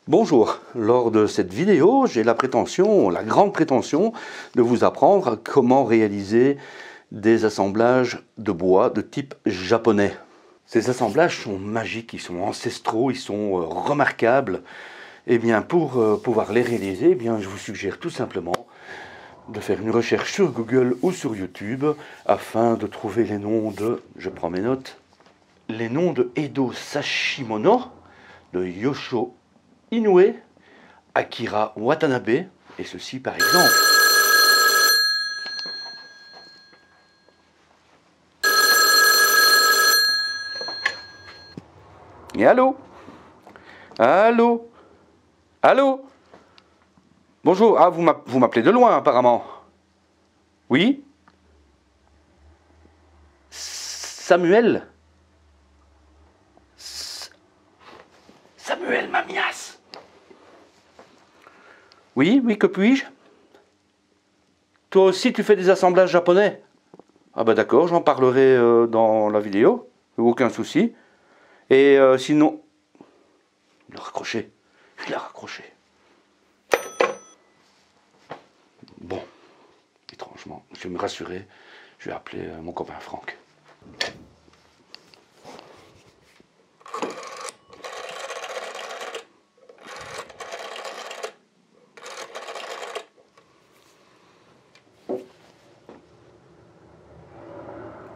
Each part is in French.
Bonjour, lors de cette vidéo, j'ai la grande prétention de vous apprendre comment réaliser des assemblages de bois de type japonais. Ces assemblages sont magiques, ils sont ancestraux, ils sont remarquables. Et bien pour pouvoir les réaliser, eh bien, je vous suggère tout simplement de faire une recherche sur Google ou sur YouTube afin de trouver les noms de, je prends mes notes, les noms de Edo Sashimono, de Yoshio Inoue, Akira Watanabe, et ceci par exemple. Et allô? Allô? Allô? Bonjour, ah vous m'appelez de loin apparemment. Oui? Samuel? Samuel Mamias? Oui, que puis-je? Toi aussi tu fais des assemblages japonais? Ah bah d'accord, j'en parlerai dans la vidéo, aucun souci. Et sinon... Il a raccroché. Bon, étrangement, je vais me rassurer, je vais appeler mon copain Franck.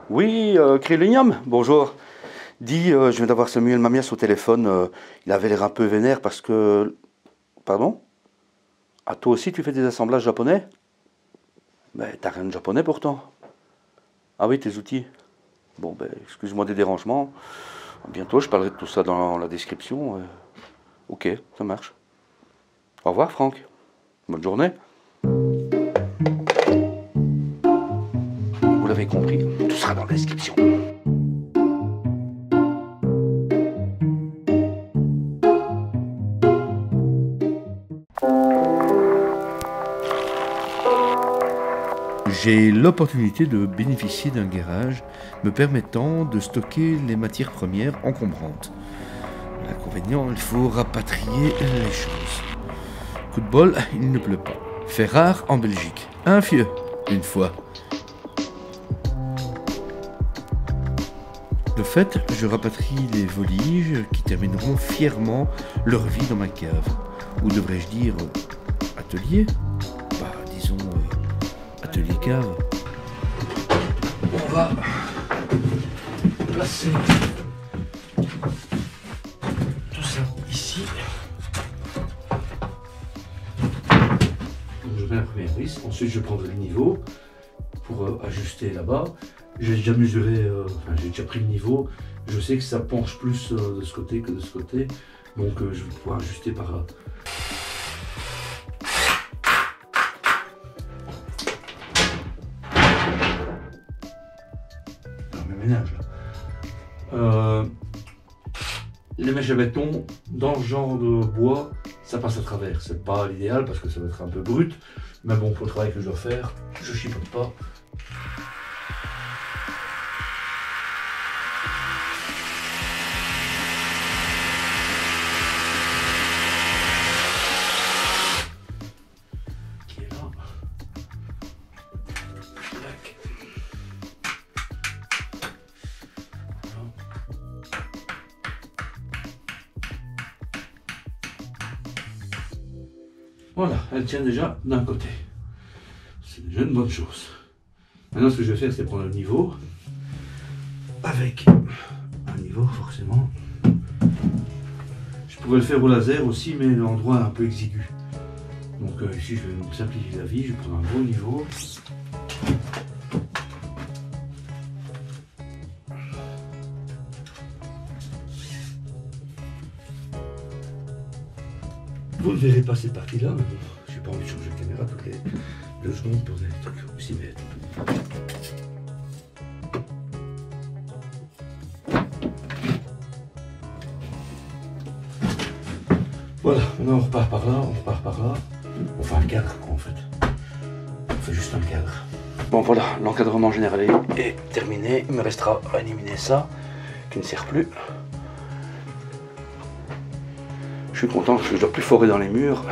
Oui, Krillinium, bonjour. Dis, je viens d'avoir Samuel Mamias au téléphone, il avait l'air un peu vénère parce que... Pardon? Ah, toi aussi tu fais des assemblages japonais? Mais t'as rien de japonais pourtant. Ah oui, tes outils. Bon, ben, excuse-moi des dérangements. Bientôt, je parlerai de tout ça dans la description. Ok, ça marche. Au revoir, Franck. Bonne journée. Vous l'avez compris, tout sera dans la description. J'ai l'opportunité de bénéficier d'un garage me permettant de stocker les matières premières encombrantes. L'inconvénient, il faut rapatrier les choses. Coup de bol, il ne pleut pas. Fait rare en Belgique. Un fieu, une fois. De fait, je rapatrie les voliges qui termineront fièrement leur vie dans ma cave. Ou devrais-je dire atelier? Bah, disons atelier cave. On va placer tout ça ici. Je mets la première vis, ensuite je prendrai le niveau pour ajuster là-bas. J'ai déjà mesuré, j'ai déjà pris le niveau. Je sais que ça penche plus de ce côté que de ce côté, donc je vais pouvoir ajuster par là. Ménage là. Les mèches à béton dans ce genre de bois, ça passe à travers. C'est pas l'idéal parce que ça va être un peu brut, mais bon, pour le travail que je dois faire, je chipote pas. Qui est là? Tac. Voilà, elle tient déjà d'un côté. C'est déjà une bonne chose. Maintenant, ce que je vais faire, c'est prendre le niveau. Avec un niveau, forcément. Je pourrais le faire au laser aussi, mais l'endroit est un peu exigu. Donc ici, je vais me simplifier la vie. Je vais prendre un gros niveau. Vous ne verrez pas cette partie-là, mais bon, j'ai pas envie de changer de caméra toutes les 2 secondes pour des trucs aussi bêtes. Voilà, maintenant on repart par là, on fait un cadre quoi, en fait. On fait juste un cadre. Bon voilà, l'encadrement général est terminé, il me restera à éliminer ça, qui ne sert plus. Je suis content parce que je dois plus forer dans les murs,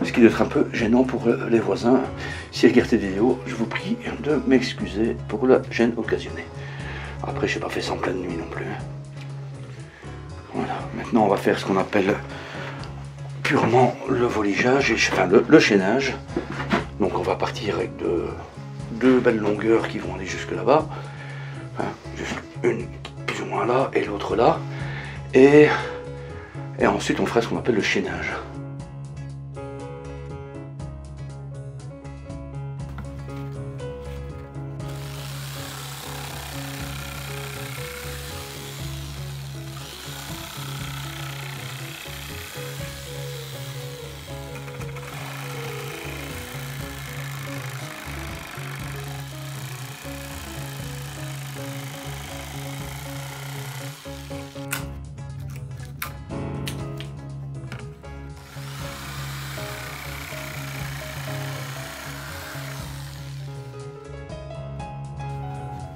ce qui doit être un peu gênant pour les voisins. Si vous regardez cette vidéo, je vous prie de m'excuser pour la gêne occasionnée. Après, je n'ai pas fait ça en pleine nuit non plus. Voilà, maintenant on va faire ce qu'on appelle purement le voligeage, enfin le chaînage. Donc on va partir avec deux belles longueurs qui vont aller jusque là-bas. Hein, une plus ou moins là et l'autre là. Et ensuite on fera ce qu'on appelle le chaînage.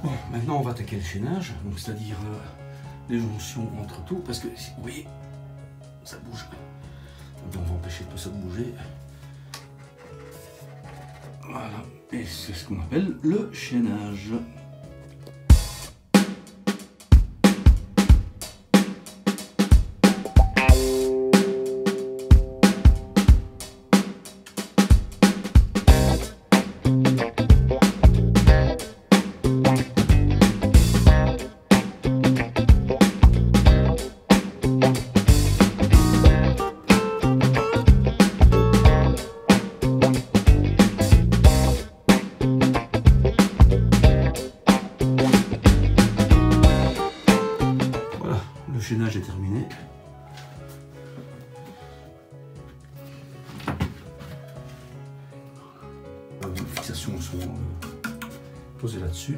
Bon, maintenant on va attaquer le chaînage, donc c'est-à-dire les jonctions entre tout, parce que vous voyez, ça bouge. Donc on va empêcher tout ça de bouger. Voilà, et c'est ce qu'on appelle le chaînage. Le chaînage est terminé. Les fixations sont posées là-dessus.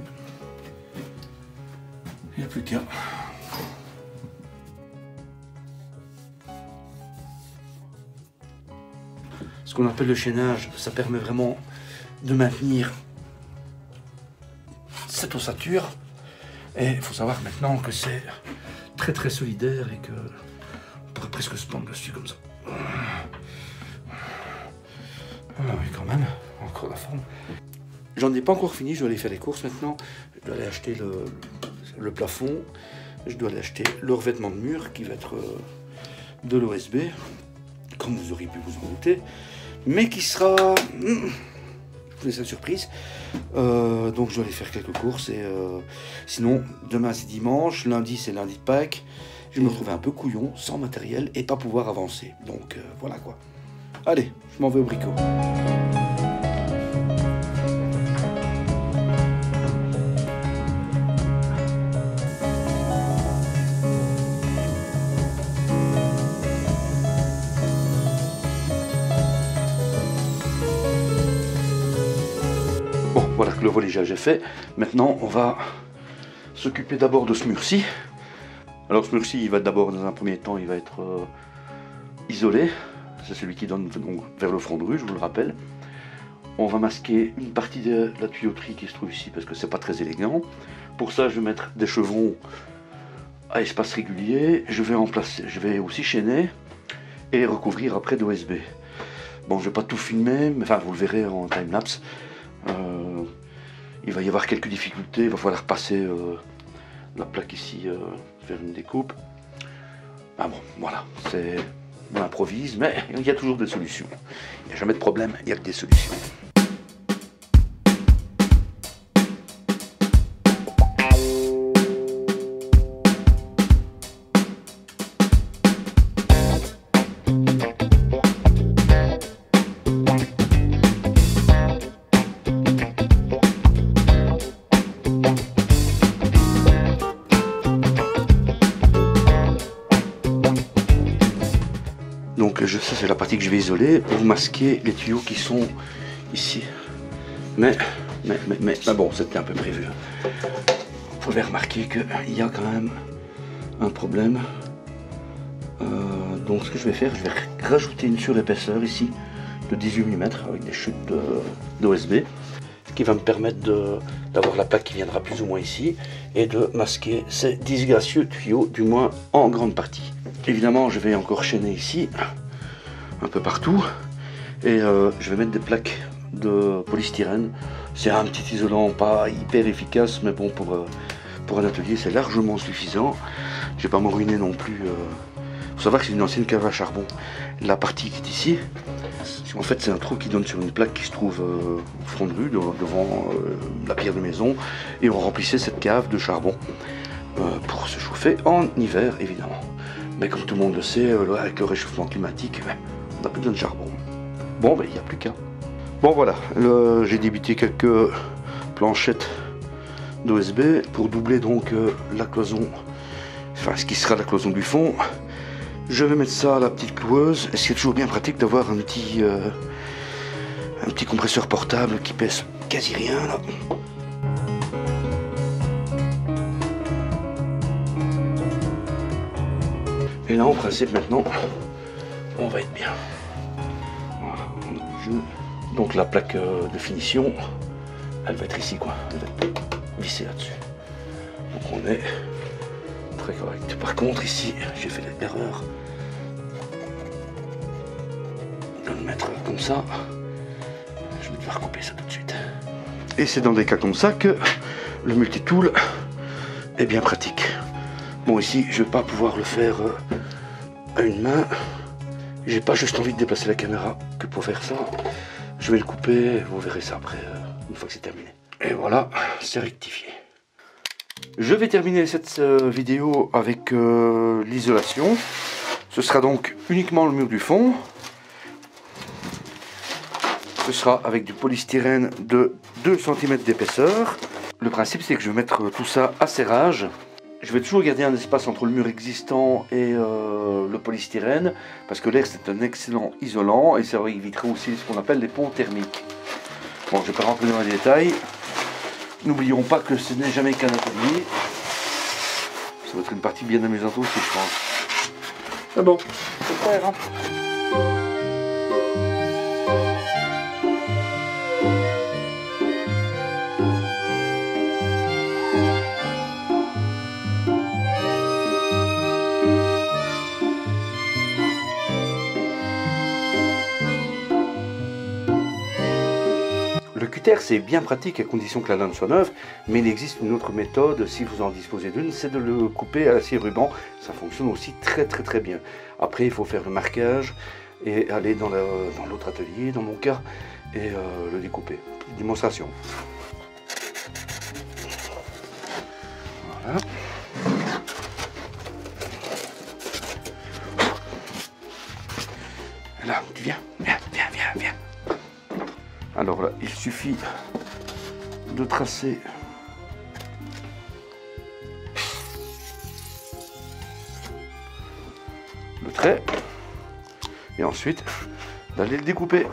Il n'y a plus qu'à. Ce qu'on appelle le chaînage, ça permet vraiment de maintenir cette ossature. Et il faut savoir maintenant que c'est très solidaire et que on pourrait presque se pendre dessus comme ça. Ah oui, quand même, encore la forme. J'en ai pas encore fini, je dois aller faire les courses maintenant. Je dois aller acheter le plafond, je dois aller acheter le revêtement de mur qui va être de l'OSB, comme vous auriez pu vous en douter, mais qui sera... Je vous laisse la surprise. Donc je dois aller faire quelques courses et sinon demain c'est dimanche, lundi c'est lundi de Pâques. Je vais me retrouver un peu couillon, sans matériel et pas pouvoir avancer. Donc voilà quoi. Allez, je m'en vais au bricot. Bon, voilà que le voligeage est fait. Maintenant, on va s'occuper d'abord de ce mur-ci. Alors ce mur-ci, il va d'abord, dans un premier temps, il va être isolé. C'est celui qui donne donc vers le front de rue, je vous le rappelle. On va masquer une partie de la tuyauterie qui se trouve ici parce que c'est pas très élégant. Pour ça, je vais mettre des chevrons à espace régulier. Je vais aussi chaîner et recouvrir après d'OSB. Bon, je vais pas tout filmer, mais enfin vous le verrez en time-lapse. Il va y avoir quelques difficultés, il va falloir passer la plaque ici, faire une découpe. Ah bon, voilà, on improvise, mais il y a toujours des solutions. Il n'y a jamais de problème, il n'y a que des solutions. Donc ça c'est la partie que je vais isoler pour masquer les tuyaux qui sont ici. Mais bon, c'était un peu prévu. Vous pouvez remarquer qu'il y a quand même un problème. Donc ce que je vais faire, je vais rajouter une surépaisseur ici de 18 mm avec des chutes d'OSB. Ce qui va me permettre d'avoir la plaque qui viendra plus ou moins ici et de masquer ces disgracieux tuyaux, du moins en grande partie. Évidemment, je vais encore chaîner ici, un peu partout, et je vais mettre des plaques de polystyrène. C'est un petit isolant pas hyper efficace, mais bon, pour un atelier c'est largement suffisant. Je vais pas me ruiner non plus. Faut savoir que c'est une ancienne cave à charbon. La partie qui est ici, en fait c'est un trou qui donne sur une plaque qui se trouve au front de rue, devant la pierre de maison, et on remplissait cette cave de charbon pour se chauffer en hiver évidemment. Mais comme tout le monde le sait, avec le réchauffement climatique, on n'a plus besoin de charbon. Bon, ben il n'y a plus qu'à. Bon voilà, j'ai débuté quelques planchettes d'OSB pour doubler donc la cloison, enfin ce qui sera la cloison du fond. Je vais mettre ça à la petite cloueuse. C'est toujours bien pratique d'avoir un petit compresseur portable qui pèse quasi rien là. Et là en principe maintenant, on va être bien. Voilà. Donc la plaque de finition, elle va être ici quoi. Elle va être vissée là-dessus. Donc on est très correct. Par contre ici, j'ai fait l'erreur de le mettre comme ça. Je vais devoir couper ça tout de suite. Et c'est dans des cas comme ça que le multitool est bien pratique. Bon ici, je vais pas pouvoir le faire à une main. J'ai pas juste envie de déplacer la caméra que pour faire ça. Je vais le couper, vous verrez ça après, une fois que c'est terminé. Et voilà, c'est rectifié. Je vais terminer cette vidéo avec l'isolation. Ce sera donc uniquement le mur du fond. Ce sera avec du polystyrène de 2 cm d'épaisseur. Le principe c'est que je vais mettre tout ça à serrage. Je vais toujours garder un espace entre le mur existant et le polystyrène, parce que l'air c'est un excellent isolant et ça évitera aussi ce qu'on appelle les ponts thermiques. Bon, je ne vais pas rentrer dans les détails. N'oublions pas que ce n'est jamais qu'un atelier. Ça va être une partie bien amusante aussi, je pense. Ah bon, c'est clair, hein. Le cutter c'est bien pratique à condition que la lame soit neuve, mais il existe une autre méthode si vous en disposez d'une, c'est de le couper à la scie ruban. Ça fonctionne aussi très bien. Après il faut faire le marquage et aller dans l'autre atelier, dans mon cas, et le découper. Petite démonstration. Voilà. Là, tu viens. Alors là, il suffit de tracer le trait et ensuite d'aller le découper.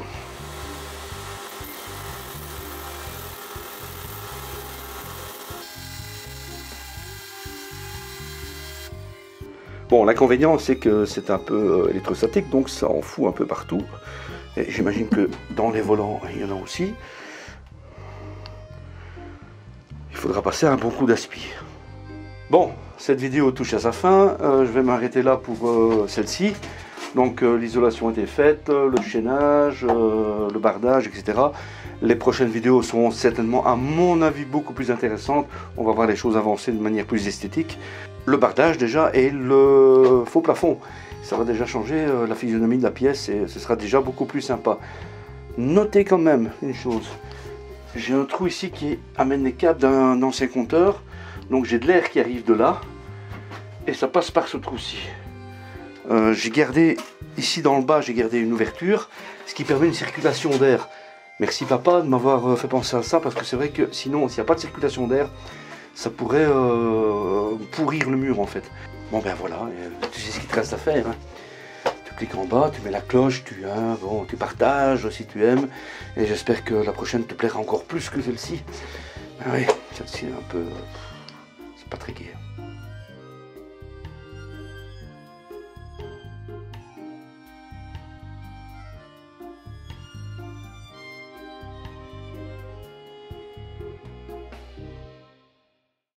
Bon, l'inconvénient c'est que c'est un peu électrostatique, donc ça en fout un peu partout. Et j'imagine que dans les volants, il y en a aussi. Il faudra passer un bon coup d'aspi. Bon, cette vidéo touche à sa fin. Je vais m'arrêter là pour celle-ci. Donc l'isolation était faite, le chaînage, le bardage, etc. Les prochaines vidéos seront certainement, à mon avis, beaucoup plus intéressantes. On va voir les choses avancer de manière plus esthétique. Le bardage déjà et le faux plafond. Ça va déjà changer la physionomie de la pièce et ce sera déjà beaucoup plus sympa. Notez quand même une chose. J'ai un trou ici qui amène les câbles d'un ancien compteur. Donc j'ai de l'air qui arrive de là. Et ça passe par ce trou-ci. J'ai gardé, ici dans le bas, j'ai gardé une ouverture. Ce qui permet une circulation d'air. Merci papa de m'avoir fait penser à ça. Parce que c'est vrai que sinon, s'il n'y a pas de circulation d'air, ça pourrait pourrir le mur en fait. Bon ben voilà, tu sais ce qu'il te reste à faire. Hein. Tu cliques en bas, tu mets la cloche, tu partages si tu aimes. Et j'espère que la prochaine te plaira encore plus que celle-ci. Ah oui, celle-ci est un peu... c'est pas très gai.